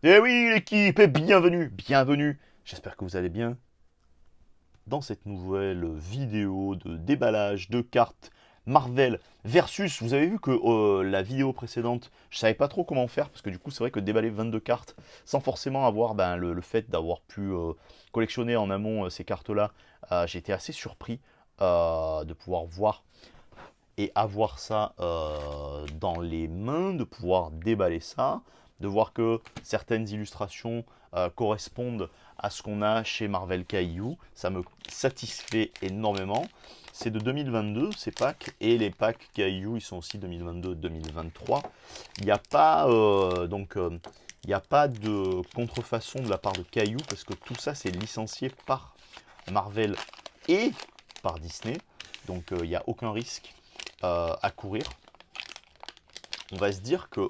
Eh oui, l'équipe, et bienvenue. J'espère que vous allez bien dans cette nouvelle vidéo de déballage de cartes Marvel versus. Vous avez vu que la vidéo précédente, je savais pas trop comment faire parce que du coup, c'est vrai que déballer 22 cartes sans forcément avoir le fait d'avoir pu collectionner en amont ces cartes-là, j'ai été assez surpris de pouvoir voir et avoir ça dans les mains, de pouvoir déballer ça, de voir que certaines illustrations correspondent à ce qu'on a chez Marvel Caillou, ça me satisfait énormément. C'est de 2022 ces packs, et les packs Caillou ils sont aussi 2022-2023. Il n'y a pas il n'y a pas de contrefaçon de la part de Caillou parce que tout ça c'est licencié par Marvel et par Disney, donc il n'y a aucun risque à courir. On va se dire qu'on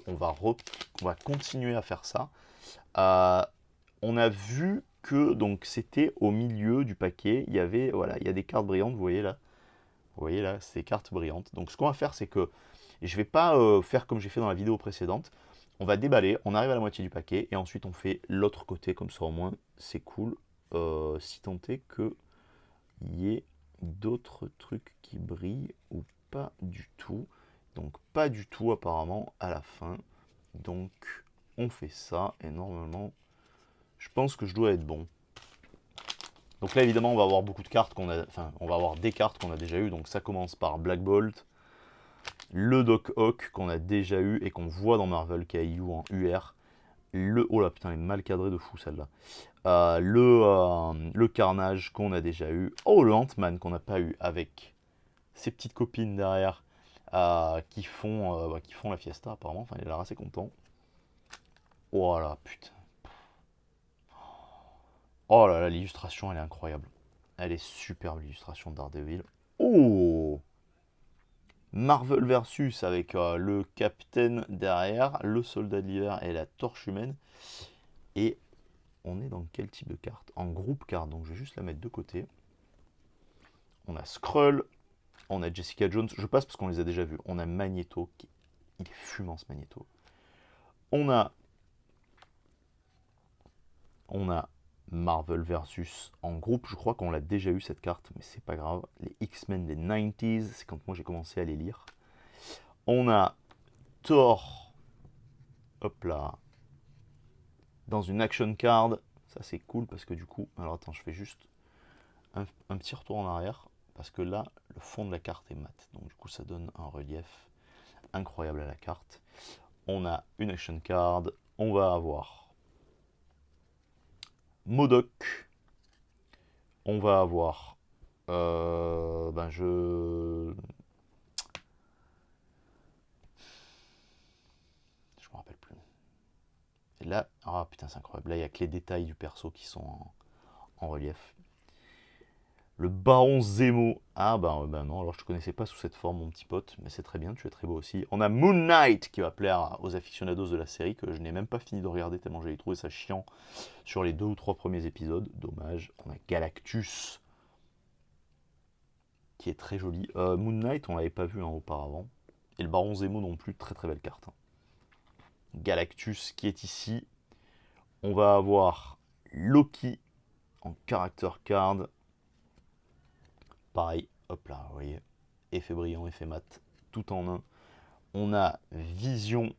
on va continuer à faire ça. Euh, on a vu que donc c'était au milieu du paquet, il y avait voilà, il y a des cartes brillantes, vous voyez là, c'est des cartes brillantes. Donc ce qu'on va faire, c'est que je vais pas faire comme j'ai fait dans la vidéo précédente. On va déballer, on arrive à la moitié du paquet et ensuite on fait l'autre côté, comme ça au moins c'est cool. Si tant est que y ait d'autres trucs qui brillent ou pas du tout. Donc pas du tout apparemment à la fin. Donc on fait ça et normalement je pense que je dois être bon. Donc là évidemment on va avoir beaucoup de cartes qu'on a. Enfin on va avoir des cartes qu'on a déjà eues. Donc ça commence par Black Bolt, le Doc Ock qu'on a déjà eu et qu'on voit dans Marvel Caillou en UR. Le. Oh là putain, elle est mal cadrée de fou celle-là. Le Carnage qu'on a déjà eu. Oh, le Ant-Man qu'on n'a pas eu avec ses petites copines derrière qui font la fiesta apparemment. Enfin, il a l'air assez content. Oh là, putain. Oh là là, l'illustration, elle est incroyable. Elle est superbe, l'illustration de Daredevil. Oh, Marvel versus avec le Captain derrière, le Soldat de l'hiver et la Torche humaine. Et on est dans quel type de carte? En groupe carte, donc je vais juste la mettre de côté. On a Skrull, on a Jessica Jones, je passe parce qu'on les a déjà vus. On a Magneto, il est fumant ce Magneto. On a On a Marvel versus en groupe, je crois qu'on l'a déjà eu cette carte, mais c'est pas grave. Les X-Men des 90s, c'est quand moi j'ai commencé à les lire. On a Thor, hop là, dans une action card. Ça c'est cool parce que du coup, alors attends, je fais juste un petit retour en arrière parce que là, le fond de la carte est mat. Donc du coup, ça donne un relief incroyable à la carte. On a une action card, on va avoir Modoc, on va avoir je me rappelle plus. Et là, ah putain, c'est incroyable. Là, il y a que les détails du perso qui sont en relief. Le Baron Zemo. Ah bah non, alors je te connaissais pas sous cette forme, mon petit pote, mais c'est très bien, tu es très beau aussi. On a Moon Knight qui va plaire aux aficionados de la série, que je n'ai même pas fini de regarder tellement j'avais trouvé ça chiant sur les 2 ou 3 premiers épisodes. Dommage. On a Galactus qui est très joli. Moon Knight, on l'avait pas vu auparavant. Et le Baron Zemo non plus, très très belle carte. Galactus qui est ici. On va avoir Loki en character card. Pareil, hop là, vous voyez, effet brillant, effet mat, tout en un. On a Vision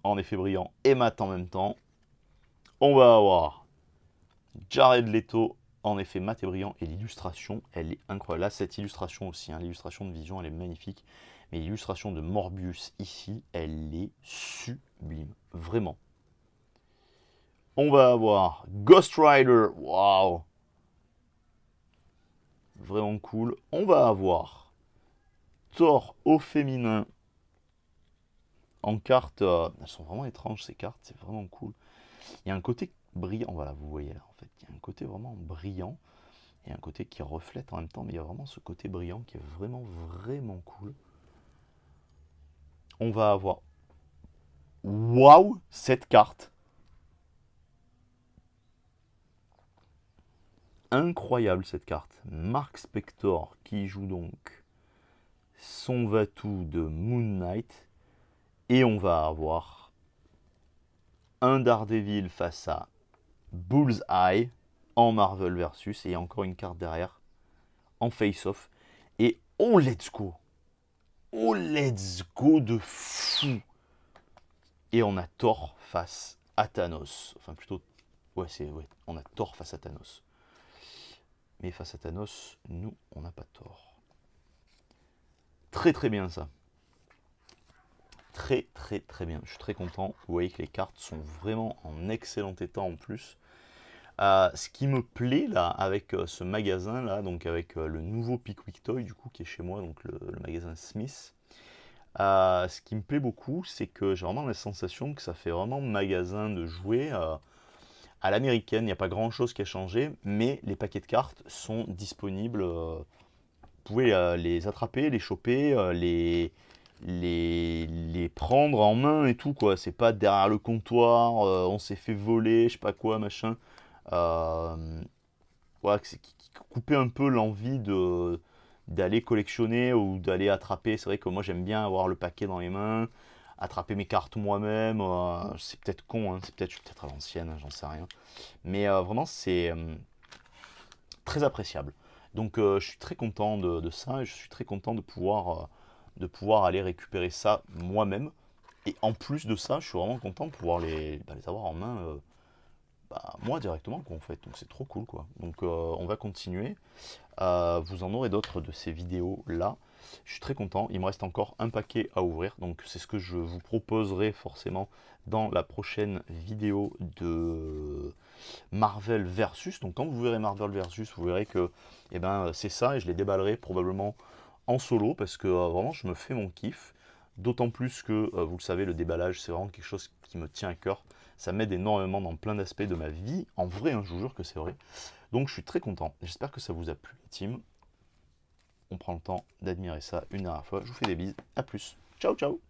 en effet brillant et mat en même temps. On va avoir Jared Leto en effet mat et brillant, et l'illustration, elle est incroyable. Là, cette illustration aussi, hein, l'illustration de Vision, elle est magnifique. Mais l'illustration de Morbius ici, elle est sublime, vraiment. On va avoir Ghost Rider, waouh, vraiment cool. On va avoir Thor au féminin en cartes. Elles sont vraiment étranges ces cartes, c'est vraiment cool. Il y a un côté brillant, voilà, vous voyez là en fait. Il y a un côté vraiment brillant et un côté qui reflète en même temps, mais il y a vraiment ce côté brillant qui est vraiment vraiment cool. On va avoir. Waouh, cette carte! Incroyable cette carte. Mark Spector qui joue donc son Vatou de Moon Knight. Et on va avoir un Daredevil face à Bullseye en Marvel Versus, et encore une carte derrière en face-off. Et oh let's go! Oh let's go de fou! Et on a Thor face à Thanos. Enfin plutôt, ouais, on a Thor face à Thanos. Mais face à Thanos, nous, on n'a pas Thor. Très très bien ça. Très très très bien. Je suis très content. Vous voyez que les cartes sont vraiment en excellent état en plus. Ce qui me plaît là avec ce magasin là, donc avec le nouveau Pickwick Toy du coup qui est chez moi, donc le magasin Smith. Ce qui me plaît beaucoup, c'est que j'ai vraiment la sensation que ça fait vraiment magasin de jouets à l'américaine. Il n'y a pas grand chose qui a changé, mais les paquets de cartes sont disponibles. Vous pouvez les attraper, les choper, les prendre en main et tout quoi. C'est pas derrière le comptoir, on s'est fait voler, je sais pas quoi, machin. Voilà, qui coupait un peu l'envie d'aller collectionner ou d'aller attraper. C'est vrai que moi j'aime bien avoir le paquet dans les mains, attraper mes cartes moi-même. C'est peut-être con, hein, je suis peut-être à l'ancienne, hein, j'en sais rien. Mais vraiment c'est très appréciable. Donc je suis très content de ça et je suis très content de pouvoir aller récupérer ça moi-même. Et en plus de ça, je suis vraiment content de pouvoir les avoir en main moi directement quoi, en fait. Donc c'est trop cool quoi. Donc on va continuer. Vous en aurez d'autres de ces vidéos là. Je suis très content. Il me reste encore un paquet à ouvrir. Donc c'est ce que je vous proposerai forcément dans la prochaine vidéo de Marvel Versus. Donc quand vous verrez Marvel Versus, vous verrez que c'est ça et je les déballerai probablement en solo parce que vraiment je me fais mon kiff. D'autant plus que, vous le savez, le déballage, c'est vraiment quelque chose qui me tient à cœur. Ça m'aide énormément dans plein d'aspects de ma vie. En vrai, hein, je vous jure que c'est vrai. Donc je suis très content. J'espère que ça vous a plu, la team. On prend le temps d'admirer ça une dernière fois. Je vous fais des bises. A plus. Ciao, ciao.